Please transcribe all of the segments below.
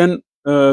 10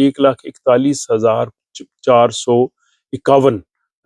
1,41,451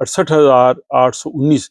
68,819,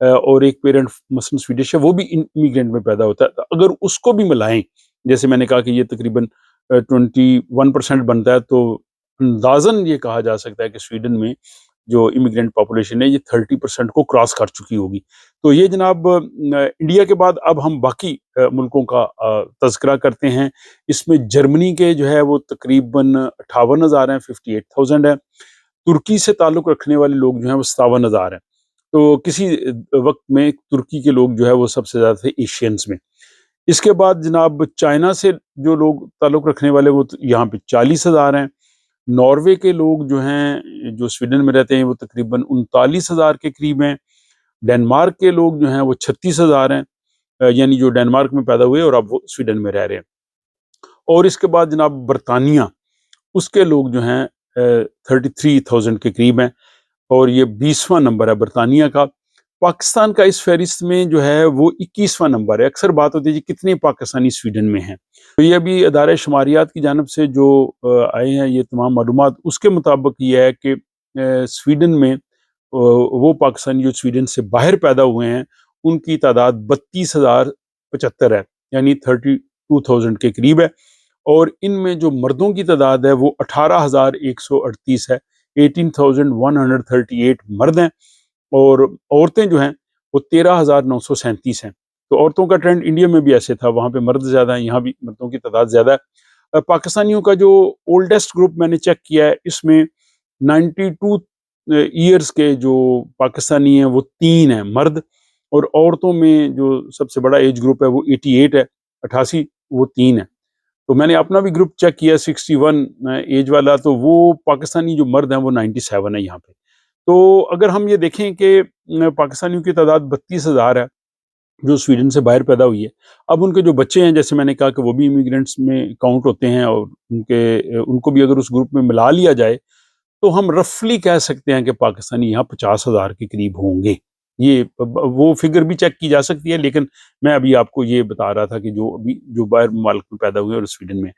اور ایک پیرنٹ مثلاً سویڈش ہے وہ بھی امیگرینٹ میں پیدا ہوتا ہے، تو اگر اس کو بھی ملائیں، جیسے میں نے کہا کہ یہ تقریباً 21% بنتا ہے، تو اندازاً یہ کہا جا سکتا ہے کہ سویڈن میں جو امیگرینٹ پاپولیشن ہے یہ 30% کو کراس کر چکی ہوگی۔ تو یہ جناب انڈیا کے بعد اب ہم باقی ملکوں کا تذکرہ کرتے ہیں۔ اس میں جرمنی کے جو ہے وہ تقریباً 58,000 ہیں، 58,000 ہے۔ ترکی سے تعلق رکھنے والے لوگ جو ہیں وہ 57,000 ہیں۔ تو کسی وقت میں ترکی کے لوگ جو ہے وہ سب سے زیادہ تھے ایشینز میں۔ اس کے بعد جناب چائنا سے جو لوگ تعلق رکھنے والے وہ یہاں پہ 40,000 ہیں۔ ناروے کے لوگ جو ہیں جو سویڈن میں رہتے ہیں وہ تقریباً 39,000 کے قریب ہیں۔ ڈنمارک کے لوگ جو ہیں وہ 36,000 ہیں، یعنی جو ڈنمارک میں پیدا ہوئے اور اب وہ سویڈن میں رہ رہے ہیں۔ اور اس کے بعد جناب برطانیہ، اس کے لوگ جو ہیں 33,000 کے قریب ہیں، اور یہ 20واں نمبر ہے برطانیہ کا۔ پاکستان کا اس فہرست میں جو ہے وہ 21واں نمبر ہے۔ اکثر بات ہوتی ہے جی کتنے پاکستانی سویڈن میں ہیں، تو یہ ابھی ادارہ شماریات کی جانب سے جو آئے ہیں یہ تمام معلومات، اس کے مطابق یہ ہے کہ سویڈن میں وہ پاکستانی جو سویڈن سے باہر پیدا ہوئے ہیں ان کی تعداد 32,075 ہے، یعنی 32,000 کے قریب ہے۔ اور ان میں جو مردوں کی تعداد ہے وہ 18,138 ہے، 18,138 مرد ہیں، اور عورتیں جو ہیں وہ 13,937 ہیں۔ تو عورتوں کا ٹرینڈ انڈیا میں بھی ایسے تھا، وہاں پہ مرد زیادہ ہیں، یہاں بھی مردوں کی تعداد زیادہ ہے۔ پاکستانیوں کا جو اولڈسٹ گروپ میں نے چیک کیا ہے، اس میں 92 ایئرز کے جو پاکستانی ہیں وہ 3 ہیں مرد، اور عورتوں میں جو سب سے بڑا ایج گروپ ہے وہ 88 ہے، 88، وہ 3 ہے۔ تو میں نے اپنا بھی گروپ چیک کیا 61 ایج والا، تو وہ پاکستانی جو مرد ہیں وہ 97 ہے یہاں پہ۔ تو اگر ہم یہ دیکھیں کہ پاکستانیوں کی تعداد 32,000 ہے جو سویڈن سے باہر پیدا ہوئی ہے، اب ان کے جو بچے ہیں جیسے میں نے کہا کہ وہ بھی امیگرینٹس میں کاؤنٹ ہوتے ہیں، اور ان کو بھی اگر اس گروپ میں ملا لیا جائے تو ہم رفلی کہہ سکتے ہیں کہ پاکستانی یہاں 50,000 کے قریب ہوں گے۔ یہ وہ فگر بھی چیک کی جا سکتی ہے، لیکن میں ابھی آپ کو یہ بتا رہا تھا کہ جو باہر ممالک میں پیدا ہوئے اور سویڈن میں۔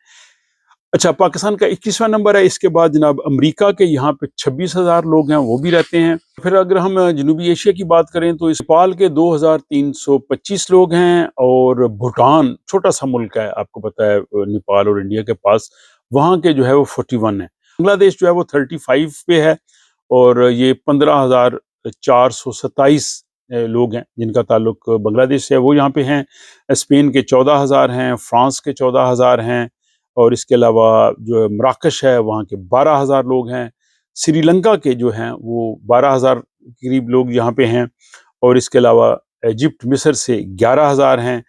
اچھا، پاکستان کا 21واں نمبر ہے۔ اس کے بعد جناب امریکہ کے یہاں پہ 26,000 لوگ ہیں، وہ بھی رہتے ہیں۔ پھر اگر ہم جنوبی ایشیا کی بات کریں تو اس نیپال کے 2,325 لوگ ہیں، اور بھوٹان چھوٹا سا ملک ہے، آپ کو پتہ ہے نیپال اور انڈیا کے پاس، وہاں کے جو ہے وہ 41 ہیں۔ بنگلہ دیش جو ہے وہ 35 پہ ہے، اور یہ 15,427 لوگ ہیں جن کا تعلق بنگلہ دیش سے ہے، وہ یہاں پہ ہیں۔ اسپین کے 14,000 ہیں، فرانس کے 14,000 ہیں، اور اس کے علاوہ جو مراکش ہے وہاں کے 12,000 لوگ ہیں۔ سری لنکا کے جو ہیں وہ 12,000 قریب لوگ یہاں پہ ہیں، اور اس کے علاوہ ایجپٹ مصر سے 11,000 ہیں،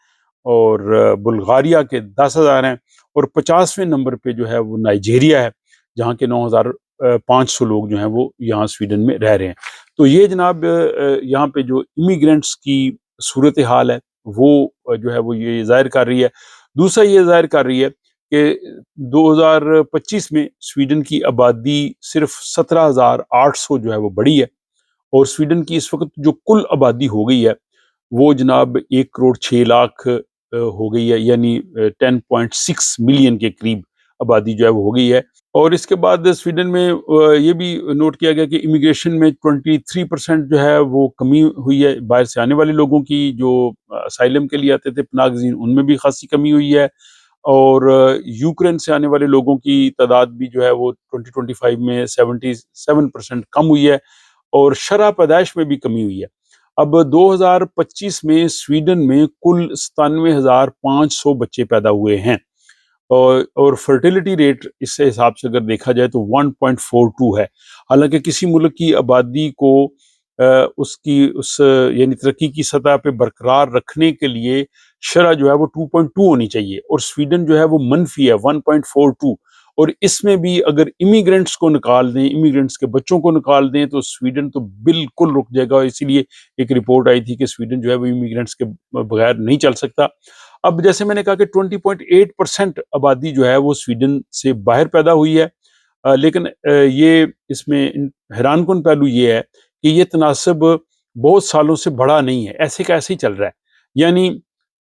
اور بلغاریہ کے 10,000 ہیں، اور 50ویں نمبر پہ جو ہے وہ نائجیریا ہے جہاں کے 9,500 لوگ جو ہیں وہ یہاں سویڈن میں رہ رہے ہیں۔ تو یہ جناب یہاں پہ جو امیگرینٹس کی صورتحال ہے وہ جو ہے وہ یہ ظاہر کر رہی ہے۔ دوسرا یہ ظاہر کر رہی ہے کہ 2025 میں سویڈن کی آبادی صرف 17,800 جو ہے وہ بڑھی ہے، اور سویڈن کی اس وقت جو کل آبادی ہو گئی ہے وہ جناب 1,06,00,000 ہو گئی ہے، یعنی 10.6 ملین کے قریب آبادی جو ہے وہ ہو گئی ہے۔ اور اس کے بعد سویڈن میں یہ بھی نوٹ کیا گیا کہ امیگریشن میں 23% جو ہے وہ کمی ہوئی ہے، باہر سے آنے والے لوگوں کی جو اسائلم کے لیے آتے تھے پناہ گزین، ان میں بھی خاصی کمی ہوئی ہے، اور یوکرین سے آنے والے لوگوں کی تعداد بھی جو ہے وہ 2025 میں 77% کم ہوئی ہے، اور شرح پیدائش میں بھی کمی ہوئی ہے۔ اب 2025 میں سویڈن میں کل 97,500 بچے پیدا ہوئے ہیں، اور فرٹیلیٹی ریٹ اس سے حساب سے اگر دیکھا جائے تو 1.42 ہے۔ حالانکہ کسی ملک کی آبادی کو اس یعنی ترقی کی سطح پہ برقرار رکھنے کے لیے شرح جو ہے وہ 2.2 ہونی چاہیے، اور سویڈن جو ہے وہ منفی ہے 1.42، اور اس میں بھی اگر امیگرینٹس کو نکال دیں، امیگرینٹس کے بچوں کو نکال دیں تو سویڈن تو بالکل رک جائے گا۔ اسی لیے ایک رپورٹ آئی تھی کہ سویڈن جو ہے وہ امیگرینٹس کے بغیر نہیں چل سکتا۔ اب جیسے میں نے کہا کہ 20.8% آبادی جو ہے وہ سویڈن سے باہر پیدا ہوئی ہے، لیکن یہ اس میں حیران کن پہلو یہ ہے کہ یہ تناسب بہت سالوں سے بڑا نہیں ہے، ایسے کا ایسے ہی چل رہا ہے۔ یعنی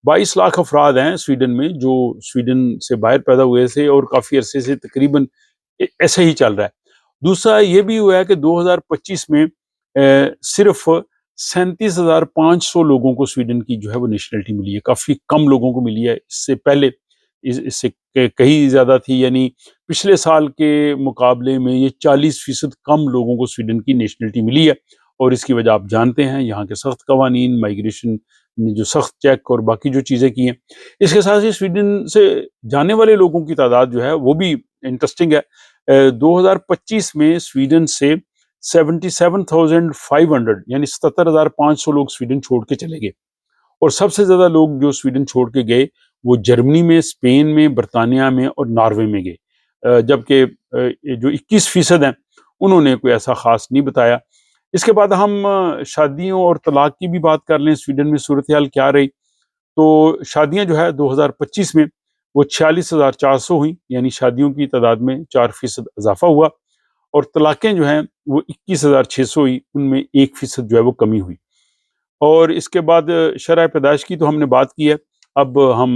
22 لاکھ افراد ہیں سویڈن میں جو سویڈن سے باہر پیدا ہوئے تھے، اور کافی عرصے سے تقریباً ایسے ہی چل رہا ہے۔ دوسرا یہ بھی ہوا ہے کہ 2025 میں صرف 37,500 لوگوں کو سویڈن کی جو ہے وہ نیشنلٹی ملی ہے، کافی کم لوگوں کو ملی ہے۔ اس سے پہلے اس سے کہیں زیادہ تھی، یعنی پچھلے سال کے مقابلے میں یہ 40% کم لوگوں کو سویڈن کی نیشنلٹی ملی ہے، اور اس کی وجہ آپ جانتے ہیں یہاں کے سخت قوانین، مائیگریشن نے جو سخت چیک اور باقی جو چیزیں کی ہیں۔ اس کے ساتھ ہی سویڈن سے جانے والے لوگوں کی تعداد جو ہے وہ بھی انٹرسٹنگ ہے۔ 2025 میں سویڈن سے 77,500 یعنی 77,500 لوگ سویڈن چھوڑ کے چلے گئے، اور سب سے زیادہ لوگ جو سویڈن چھوڑ کے گئے وہ جرمنی میں، اسپین میں، برطانیہ میں اور ناروے میں گئے، جبکہ جو 21% ہیں انہوں نے کوئی ایسا خاص نہیں بتایا۔ اس کے بعد ہم شادیوں اور طلاق کی بھی بات کر لیں، سویڈن میں صورتحال کیا رہی۔ تو شادیاں جو ہے 2025 میں وہ 46,400 ہوئی، یعنی شادیوں کی تعداد میں 4% اضافہ ہوا، اور طلاقیں جو ہیں وہ 21,600 ہوئی، ان میں 1% جو ہے وہ کمی ہوئی۔ اور اس کے بعد شرح پیدائش کی تو ہم نے بات کی ہے، اب ہم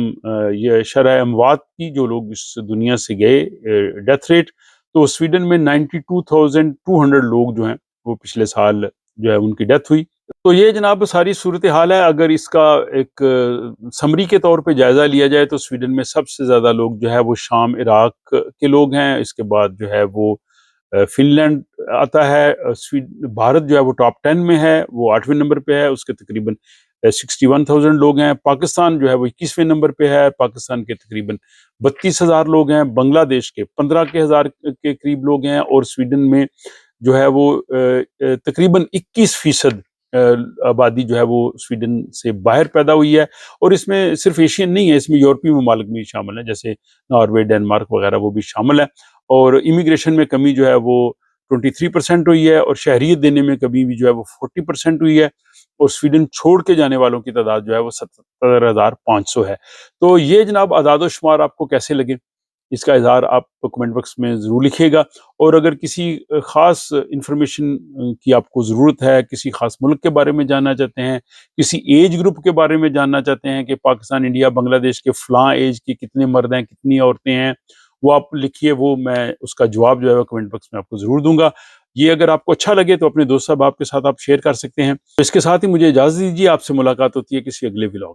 یہ شرح اموات کی، جو لوگ اس دنیا سے گئے، ڈیتھ ریٹ، تو سویڈن میں 92,200 لوگ جو ہیں وہ پچھلے سال جو ہے ان کی ڈیتھ ہوئی۔ تو یہ جناب ساری صورتحال ہے۔ اگر اس کا ایک سمری کے طور پہ جائزہ لیا جائے تو سویڈن میں سب سے زیادہ لوگ جو ہے وہ شام، عراق کے لوگ ہیں، اس کے بعد جو ہے وہ فن لینڈ آتا ہے، بھارت جو ہے وہ ٹاپ 10 میں ہے، وہ 8ویں نمبر پہ ہے، اس کے تقریباً 61,000 لوگ ہیں۔ پاکستان جو ہے وہ 21ویں نمبر پہ ہے، پاکستان کے تقریباً 32,000 لوگ ہیں۔ بنگلہ دیش کے 15,000 کے قریب لوگ ہیں، اور سویڈن میں جو ہے وہ تقریباً 21% آبادی جو ہے وہ سویڈن سے باہر پیدا ہوئی ہے، اور اس میں صرف ایشین نہیں ہے، اس میں یورپی ممالک بھی شامل ہیں، جیسے ناروے، ڈنمارک وغیرہ وہ بھی شامل ہے۔ اور امیگریشن میں کمی جو ہے وہ 23% ہوئی ہے، اور شہریت دینے میں کمی بھی جو ہے وہ 40% ہوئی ہے، اور سویڈن چھوڑ کے جانے والوں کی تعداد جو ہے وہ 77,500 ہے۔ تو یہ جناب اعداد و شمار آپ کو کیسے لگے، اس کا اظہار آپ کمنٹ باکس میں ضرور لکھیے گا، اور اگر کسی خاص انفارمیشن کی آپ کو ضرورت ہے، کسی خاص ملک کے بارے میں جاننا چاہتے ہیں، کسی ایج گروپ کے بارے میں جاننا چاہتے ہیں کہ پاکستان، انڈیا، بنگلہ دیش کے فلاں ایج کے کتنے مرد ہیں، کتنی عورتیں ہیں، وہ آپ لکھیے، وہ میں اس کا جواب جو ہے وہ کمنٹ باکس میں آپ کو ضرور دوں گا۔ یہ اگر آپ کو اچھا لگے تو اپنے دوست احباب کے ساتھ آپ شیئر کر سکتے ہیں۔ اس کے ساتھ ہی مجھے اجازت دیجیے، آپ سے ملاقات ہوتی ہے کسی اگلے ولاگ۔